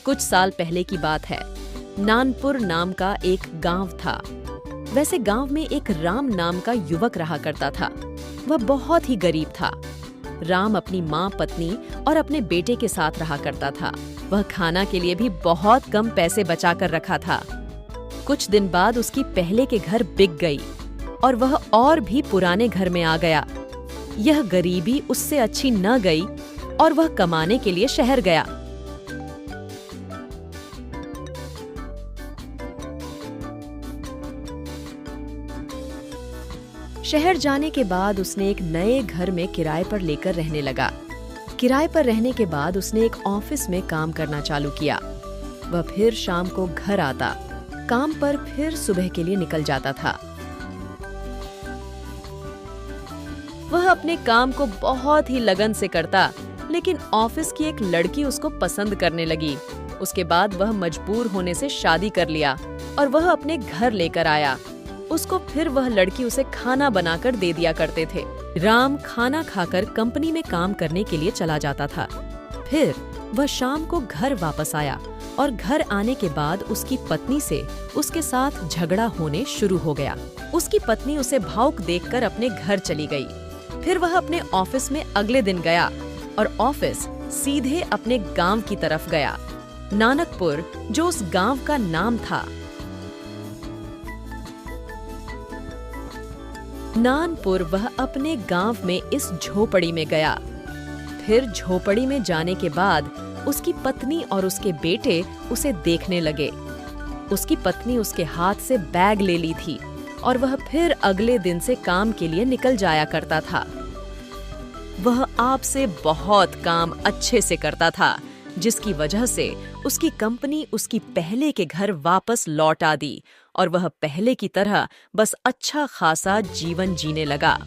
कुछ साल पहले की बात है। नानपुर नाम का एक गांव था। वैसे गांव में एक राम नाम का युवक रहा करता था। वह बहुत ही गरीब था। राम अपनी माँ, पत्नी और अपने बेटे के साथ रहा करता था। वह खाना के लिए भी बहुत कम पैसे बचा कर रखा था। कुछ दिन बाद उसकी पहले के घर बिक गई और वह और भी पुराने घर में आ गया। यह गरीबी उससे अच्छी न गई और वह कमाने के लिए शहर गया। शहर जाने के बाद उसने एक नए घर में किराए पर लेकर रहने लगा। किराए पर रहने के बाद उसने एक ऑफिस में काम करना चालू किया। वह फिर शाम को घर आता, काम पर फिर सुबह के लिए निकल जाता था। वह अपने काम को बहुत ही लगन से करता, लेकिन ऑफिस की एक लड़की उसको पसंद करने लगी। उसके बाद वह मजबूर होने से शादी कर लिया और वह अपने घर लेकर आया। उसको फिर वह लड़की उसे खाना बनाकर दे दिया करते थे। राम खाना खाकर कंपनी में काम करने के लिए चला जाता था। फिर वह शाम को घर वापस आया और घर आने के बाद उसकी पत्नी से उसके साथ झगड़ा होने शुरू हो गया। उसकी पत्नी उसे भावुक देखकर अपने घर चली गई। फिर वह अपने ऑफिस में अगले दिन गया और ऑफिस सीधे अपने गांव की तरफ गया, नानकपुर, जो उस गांव का नाम था। नानपुर वह अपने गांव में इस झोपड़ी में गया। फिर झोपड़ी में जाने के बाद उसकी पत्नी और उसके बेटे उसे देखने लगे। उसकी पत्नी उसके हाथ से बैग ले ली थी और वह फिर अगले दिन से काम के लिए निकल जाया करता था। वह आपसे बहुत काम अच्छे से करता था, जिसकी वजह से उसकी कंपनी उसकी पहले के घर वापस लौटा दी और वह पहले की तरह बस अच्छा खासा जीवन जीने लगा।